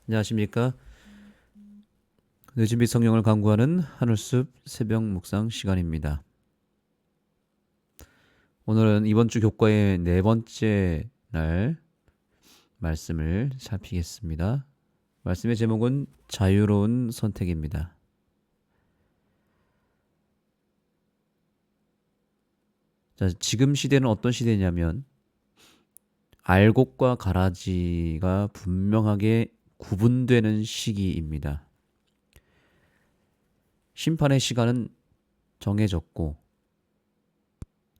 안녕하십니까? 늦은 빛 성령을 강구하는 하늘숲 새벽 묵상 시간입니다. 오늘은 이번 주 교과의 네 번째 날 말씀을 살피겠습니다. 말씀의 제목은 자유로운 선택입니다. 자, 지금 시대는 어떤 시대냐면 알곡과 가라지가 분명하게 구분되는 시기입니다. 심판의 시간은 정해졌고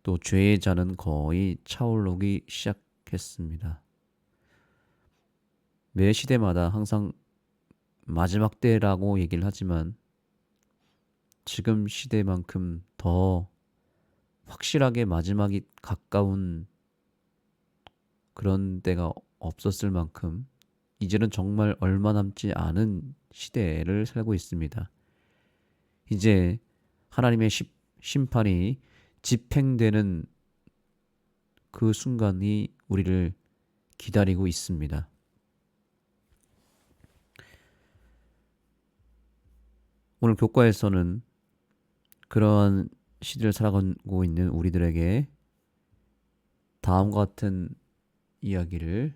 또 죄의 잔은 거의 차오르기 시작했습니다. 매 시대마다 항상 마지막 때라고 얘기를 하지만 지금 시대만큼 더 확실하게 마지막이 가까운 그런 때가 없었을 만큼 이제는 정말 얼마 남지 않은 시대를 살고 있습니다. 이제 하나님의 심판이 집행되는 그 순간이 우리를 기다리고 있습니다. 오늘 교과에서는 그러한 시대를 살아가고 있는 우리들에게 다음과 같은 이야기를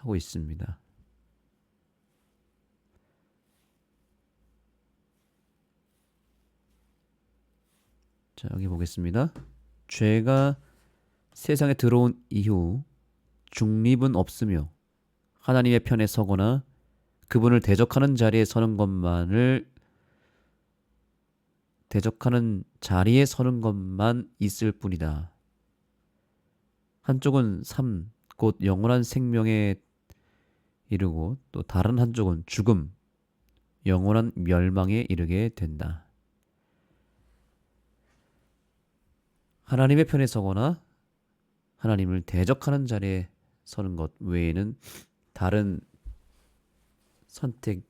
하고 있습니다. 자, 여기 보겠습니다. 죄가 세상에 들어온 이후 중립은 없으며 하나님의 편에 서거나 그분을 대적하는 자리에 서는 것만 있을 뿐이다. 한쪽은 삶, 곧 영원한 생명에 이르고 또 다른 한쪽은 죽음, 영원한 멸망에 이르게 된다. 하나님의 편에 서거나 하나님을 대적하는 자리에 서는 것 외에는 다른 선택,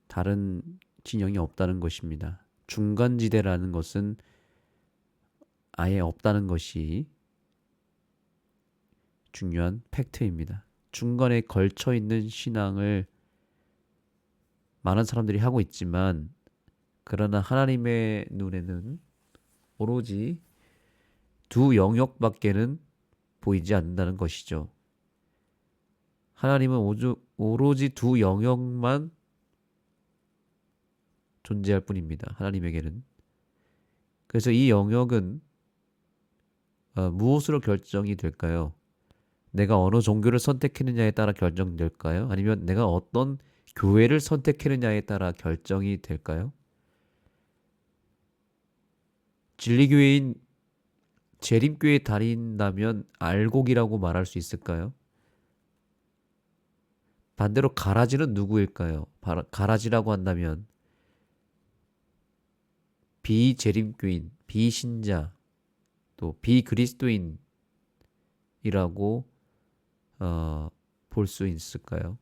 다른 진영이 없다는 것입니다. 중간지대라는 것은 아예 없다는 것이 중요한 팩트입니다. 중간에 걸쳐 있는 신앙을 많은 사람들이 하고 있지만 그러나 하나님의 눈에는 오로지 두 영역밖에는 보이지 않는다는 것이죠. 하나님은 오로지 두 영역만 존재할 뿐입니다. 하나님에게는. 그래서 이 영역은 무엇으로 결정이 될까요? 내가 어느 종교를 선택했느냐에 따라 결정될까요? 아니면 내가 어떤 교회를 선택했느냐에 따라 결정이 될까요? 진리교회인 재림교회에 다닌다면 알곡이라고 말할 수 있을까요? 반대로 가라지는 누구일까요? 가라지라고 한다면 비재림교인, 비신자, 또 비그리스도인이라고 볼 수 있을까요?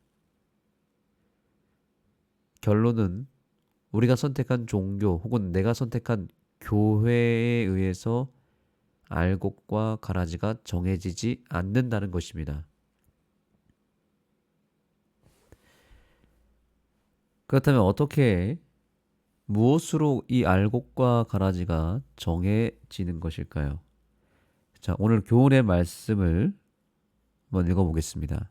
결론은 우리가 선택한 종교 혹은 내가 선택한 교회에 의해서 알곡과 가라지가 정해지지 않는다는 것입니다. 그렇다면 어떻게 무엇으로 이 알곡과 가라지가 정해지는 것일까요? 자, 오늘 교훈의 말씀을 한번 읽어보겠습니다.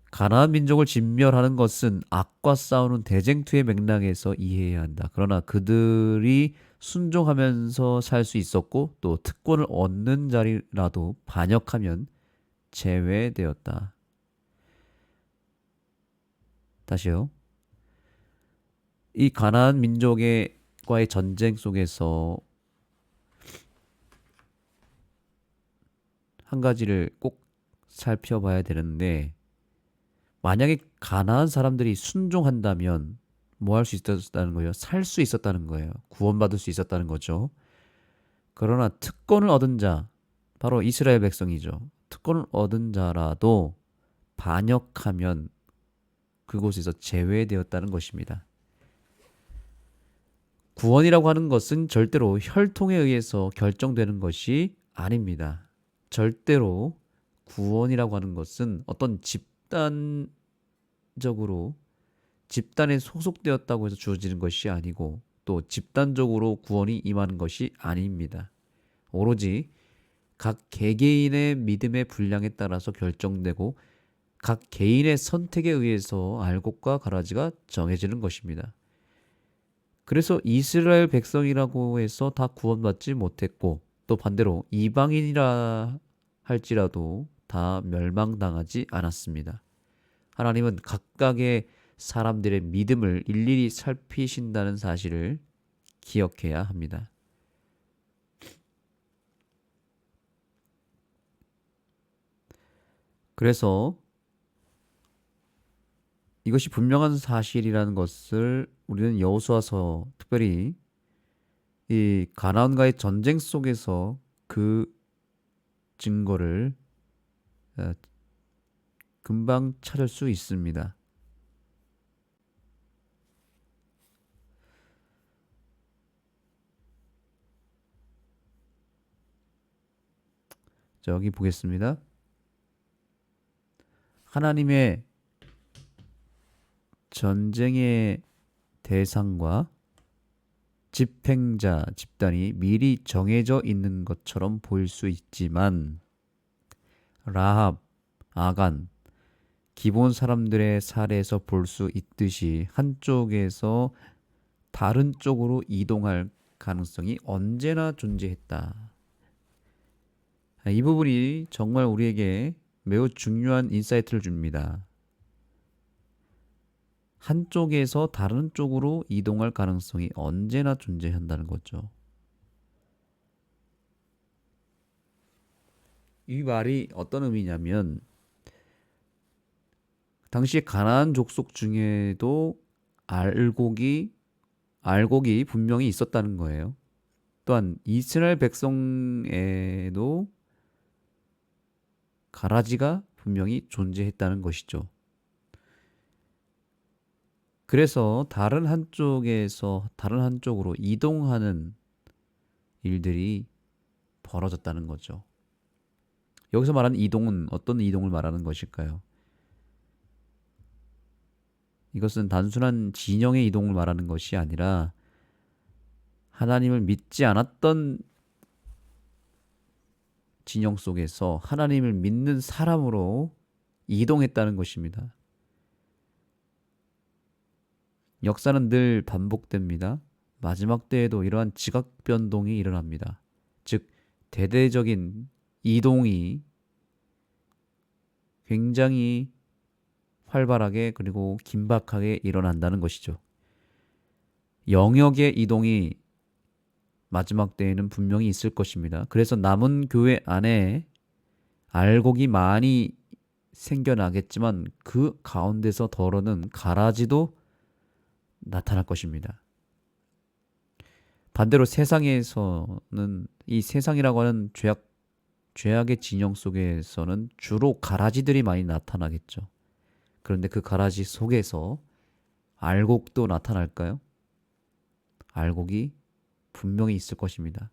가나안 민족을 진멸하는 것은 악과 싸우는 대쟁투의 맥락에서 이해해야 한다. 그러나 그들이 순종하면서 살 수 있었고 또 특권을 얻는 자리라도 반역하면 제외되었다. 다시요. 이 가나안 민족과의 전쟁 속에서 한 가지를 꼭 살펴봐야 되는데 만약에 가나안 사람들이 순종한다면 뭐 할 수 있었다는 거예요? 살 수 있었다는 거예요. 구원받을 수 있었다는 거죠. 그러나 특권을 얻은 자, 바로 이스라엘 백성이죠. 특권을 얻은 자라도 반역하면 그곳에서 제외되었다는 것입니다. 구원이라고 하는 것은 절대로 혈통에 의해서 결정되는 것이 아닙니다. 절대로 구원이라고 하는 것은 어떤 집단에 소속되었다고 해서 주어지는 것이 아니고 또 집단적으로 구원이 임하는 것이 아닙니다. 오로지 각 개개인의 믿음의 분량에 따라서 결정되고 각 개인의 선택에 의해서 알곡과 가라지가 정해지는 것입니다. 그래서 이스라엘 백성이라고 해서 다 구원받지 못했고 또 반대로 이방인이라 할지라도 다 멸망당하지 않았습니다. 하나님은 각각의 사람들의 믿음을 일일이 살피신다는 사실을 기억해야 합니다. 그래서 이것이 분명한 사실이라는 것을 우리는 여호수아서 특별히 이 가나안과의 전쟁 속에서 그 증거를 어, 금방 찾을 수 있습니다. 저기 보겠습니다. 하나님의 전쟁의 대상과 집행자 집단이 미리 정해져 있는 것처럼 보일 수 있지만 라합, 아간, 기본 사람들의 사례에서 볼 수 있듯이 한쪽에서 다른 쪽으로 이동할 가능성이 언제나 존재했다. 이 부분이 정말 우리에게 매우 중요한 인사이트를 줍니다. 한쪽에서 다른 쪽으로 이동할 가능성이 언제나 존재한다는 거죠. 이 말이 어떤 의미냐면 당시 가나안 족속 중에도 알곡이 분명히 있었다는 거예요. 또한 이스라엘 백성에도 가라지가 분명히 존재했다는 것이죠. 그래서 다른 한쪽에서 다른 한쪽으로 이동하는 일들이 벌어졌다는 거죠. 여기서 말하는 이동은 어떤 이동을 말하는 것일까요? 이것은 단순한 진영의 이동을 말하는 것이 아니라 하나님을 믿지 않았던 진영 속에서 하나님을 믿는 사람으로 이동했다는 것입니다. 역사는 늘 반복됩니다. 마지막 때에도 이러한 지각 변동이 일어납니다. 즉, 대대적인 이동이 굉장히 활발하게 그리고 긴박하게 일어난다는 것이죠. 영역의 이동이 마지막 때에는 분명히 있을 것입니다. 그래서 남은 교회 안에 알곡이 많이 생겨나겠지만 그 가운데서 덜어는 가라지도 나타날 것입니다. 반대로 세상에서는 이 세상이라고 하는 죄악의 진영 속에서는 주로 가라지들이 많이 나타나겠죠. 그런데 그 가라지 속에서 알곡도 나타날까요? 알곡이 분명히 있을 것입니다.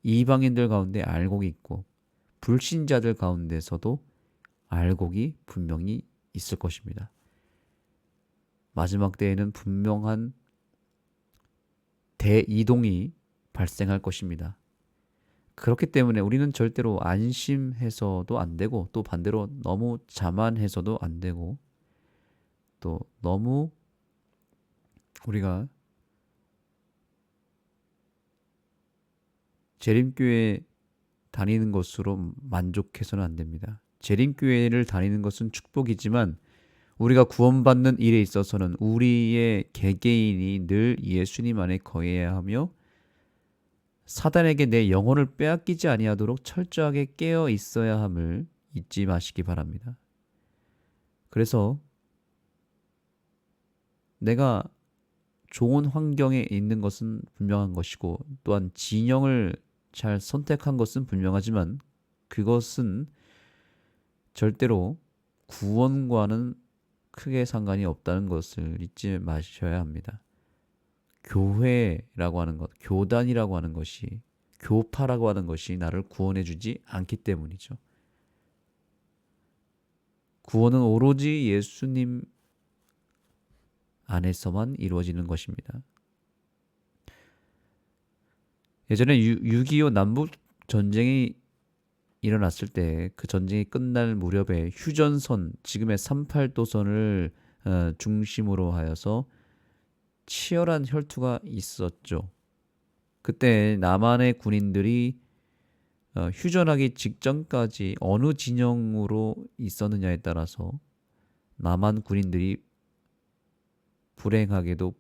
이방인들 가운데 알곡이 있고 불신자들 가운데서도 알곡이 분명히 있을 것입니다. 마지막 때에는 분명한 대이동이 발생할 것입니다. 그렇기 때문에 우리는 절대로 안심해서도 안 되고 또 반대로 너무 자만해서도 안 되고 또 너무 우리가 재림교회 다니는 것으로 만족해서는 안 됩니다. 재림교회를 다니는 것은 축복이지만 우리가 구원받는 일에 있어서는 우리의 개개인이 늘 예수님 안에 거해야 하며 사단에게 내 영혼을 빼앗기지 아니하도록 철저하게 깨어 있어야 함을 잊지 마시기 바랍니다. 그래서 내가 좋은 환경에 있는 것은 분명한 것이고 또한 진영을 잘 선택한 것은 분명하지만 그것은 절대로 구원과는 크게 상관이 없다는 것을 잊지 마셔야 합니다. 교회라고 하는 것, 교단이라고 하는 것이, 교파라고 하는 것이 나를 구원해 주지 않기 때문이죠. 구원은 오로지 예수님 안에서만 이루어지는 것입니다. 예전에 6.25 남북 전쟁이 일어났을 때 그 전쟁이 끝날 무렵에 휴전선, 지금의 38도선을 중심으로 하여서 치열한 혈투가 있었죠. 그때 남한의 군인들이 휴전하기 직전까지 어느 진영으로 있었느냐에 따라서 남한 군인들이 불행하게도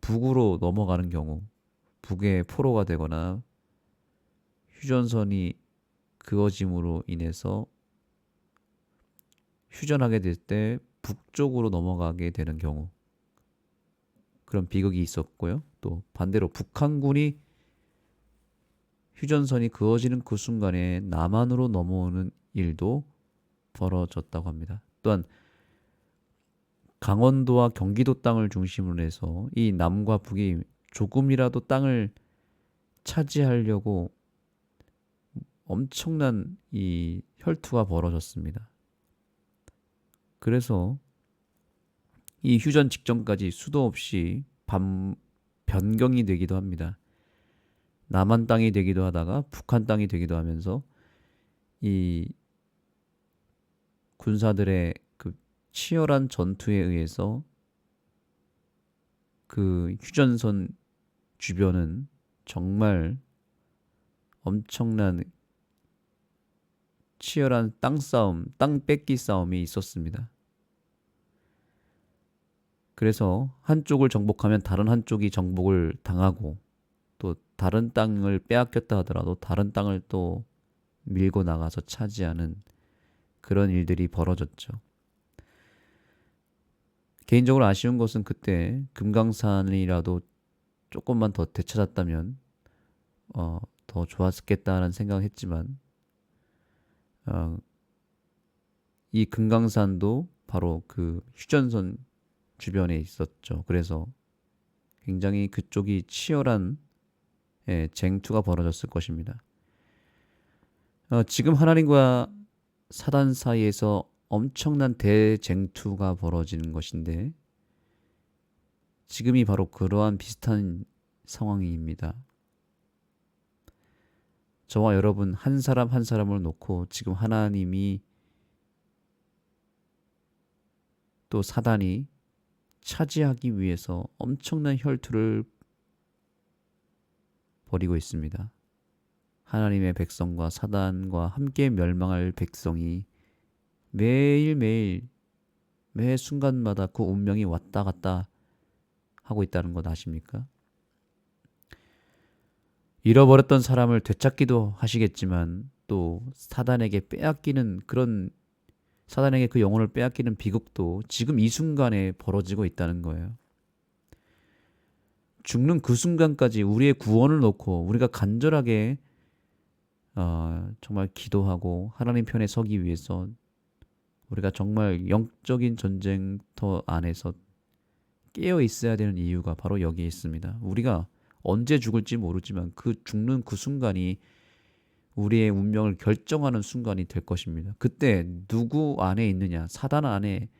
북으로 넘어가는 경우, 북의 포로가 되거나 휴전선이 그어짐으로 인해서 휴전하게 될 때 북쪽으로 넘어가게 되는 경우, 그런 비극이 있었고요. 또 반대로 북한군이 휴전선이 그어지는 그 순간에 남한으로 넘어오는 일도 벌어졌다고 합니다. 또한 강원도와 경기도 땅을 중심으로 해서 이 남과 북이 조금이라도 땅을 차지하려고 엄청난 이 혈투가 벌어졌습니다. 그래서 이 휴전 직전까지 수도 없이 변경이 되기도 합니다. 남한 땅이 되기도 하다가 북한 땅이 되기도 하면서 이 군사들의 그 치열한 전투에 의해서 그 휴전선 주변은 정말 엄청난 치열한 땅 싸움, 땅 뺏기 싸움이 있었습니다. 그래서 한쪽을 정복하면 다른 한쪽이 정복을 당하고, 또 다른 땅을 빼앗겼다 하더라도 다른 땅을 또 밀고 나가서 차지하는 그런 일들이 벌어졌죠. 개인적으로 아쉬운 것은 그때 금강산이라도 조금만 더 되찾았다면 더 좋았겠다는 생각을 했지만, 어, 이 금강산도 바로 그 휴전선 주변에 있었죠. 그래서 굉장히 그쪽이 치열한 쟁투가 벌어졌을 것입니다. 지금 하나님과 사단 사이에서 엄청난 대쟁투가 벌어지는 것인데, 지금이 바로 그러한 비슷한 상황입니다. 저와 여러분 한 사람 한 사람을 놓고 지금 하나님이 또 사단이 차지하기 위해서 엄청난 혈투를 벌이고 있습니다. 하나님의 백성과 사단과 함께 멸망할 백성이 매일매일 매 순간마다 그 운명이 왔다 갔다 하고 있다는 것 아십니까? 잃어버렸던 사람을 되찾기도 하시겠지만, 또 사단에게 그 영혼을 빼앗기는 비극도 지금 이 순간에 벌어지고 있다는 거예요. 죽는 그 순간까지 우리의 구원을 놓고 우리가 간절하게 정말 기도하고 하나님 편에 서기 위해서 우리가 정말 영적인 전쟁터 안에서 깨어 있어야 되는 이유가 바로 여기에 있습니다. 우리가 언제 죽을지 모르지만 그 죽는 그 순간이 우리의 운명을 결정하는 순간이 될 것입니다. 그때 누구 안에 있느냐, 사단 안에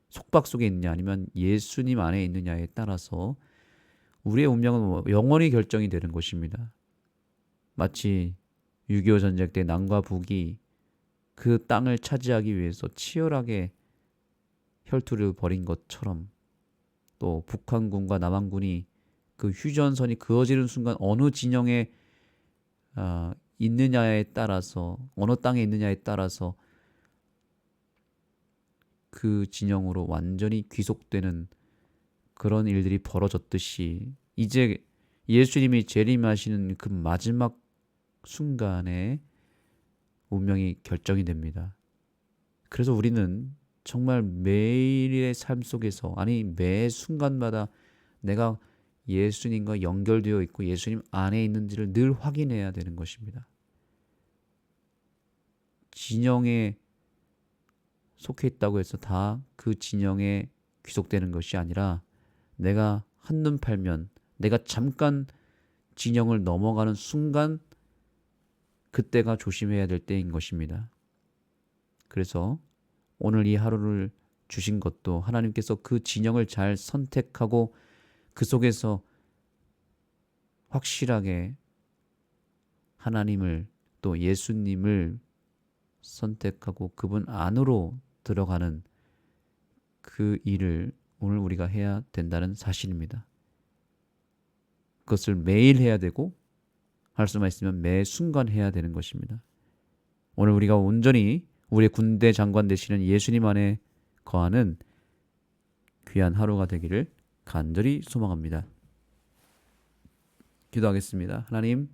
속박 속에 있느냐, 아니면 예수님 안에 있느냐에 따라서 우리의 운명은 영원히 결정이 되는 것입니다. 마치 6.25 전쟁 때 남과 북이 그 땅을 차지하기 위해서 치열하게 혈투를 벌인 것처럼, 또 북한군과 남한군이 그 휴전선이 그어지는 순간 어느 진영에 있느냐에 따라서, 어느 땅에 있느냐에 따라서 그 진영으로 완전히 귀속되는 그런 일들이 벌어졌듯이, 이제 예수님이 재림하시는 그 마지막 순간에 운명이 결정이 됩니다. 그래서 우리는 정말 매일의 삶 속에서, 아니 매 순간마다 내가 예수님과 연결되어 있고 예수님 안에 있는지를 늘 확인해야 되는 것입니다. 진영에 속해 있다고 해서 다 그 진영에 귀속되는 것이 아니라, 내가 한눈 팔면, 내가 잠깐 진영을 넘어가는 순간, 그때가 조심해야 될 때인 것입니다. 그래서 오늘 이 하루를 주신 것도 하나님께서 그 진영을 잘 선택하고 그 속에서 확실하게 하나님을 또 예수님을 선택하고 그분 안으로 들어가는 그 일을 오늘 우리가 해야 된다는 사실입니다. 그것을 매일 해야 되고 할 수만 있으면 매 순간 해야 되는 것입니다. 오늘 우리가 온전히 우리의 군대 장관 되시는 예수님 안에 거하는 귀한 하루가 되기를 간절히 소망합니다. 기도하겠습니다. 하나님,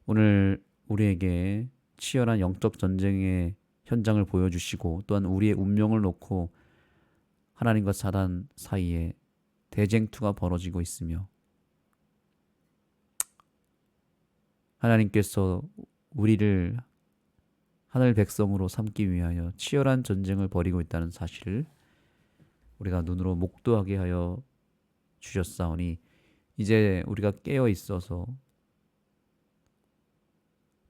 오늘 우리에게 치열한 영적 전쟁의 현장을 보여주시고 또한 우리의 운명을 놓고 하나님과 사단 사이에 대쟁투가 벌어지고 있으며 하나님께서 우리를 하늘 백성으로 삼기 위하여 치열한 전쟁을 벌이고 있다는 사실을 우리가 눈으로 목도하게 하여 주셨사오니 이제 우리가 깨어 있어서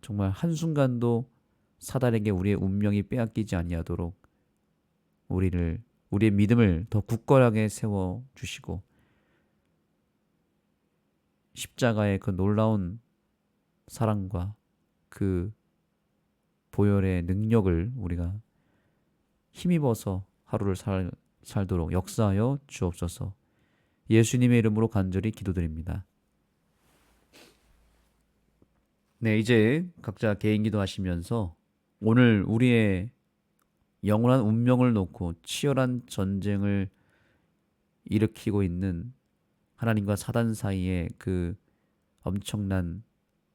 정말 한순간도 사단에게 우리의 운명이 빼앗기지 아니하도록 우리의 믿음을 더 굳건하게 세워 주시고 십자가의 그 놀라운 사랑과 그 보혈의 능력을 우리가 힘입어서 하루를 살도록 역사하여 주옵소서. 예수님의 이름으로 간절히 기도드립니다. 네, 이제 각자 개인 기도하시면서 오늘 우리의 영원한 운명을 놓고 치열한 전쟁을 일으키고 있는 하나님과 사단 사이의 그 엄청난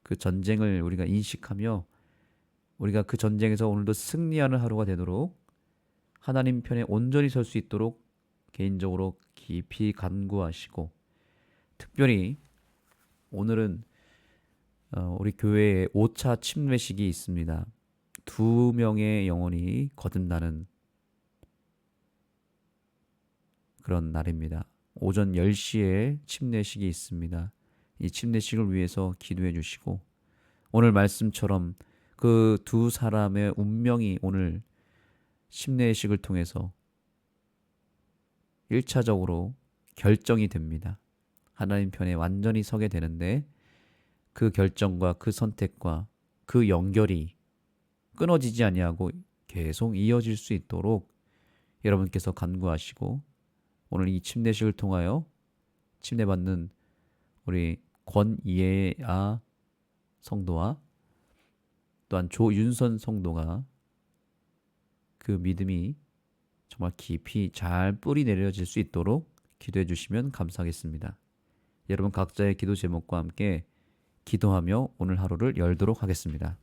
그 전쟁을 우리가 인식하며 우리가 그 전쟁에서 오늘도 승리하는 하루가 되도록 하나님 편에 온전히 설 수 있도록 개인적으로 깊이 간구하시고 특별히 오늘은 우리 교회에 5차 침례식이 있습니다. 2명의 영혼이 거듭나는 그런 날입니다. 오전 10시에 침례식이 있습니다. 이 침례식을 위해서 기도해 주시고 오늘 말씀처럼 그 두 사람의 운명이 오늘 침례식을 통해서 1차적으로 결정이 됩니다. 하나님 편에 완전히 서게 되는데 그 결정과 그 선택과 그 연결이 끊어지지 아니하고 계속 이어질 수 있도록 여러분께서 간구하시고 오늘 이 침례식을 통하여 침례받는 우리 권예아 성도와 또한 조윤선 성도가 그 믿음이 정말 깊이 잘 뿌리 내려질 수 있도록 기도해 주시면 감사하겠습니다. 여러분 각자의 기도 제목과 함께 기도하며 오늘 하루를 열도록 하겠습니다.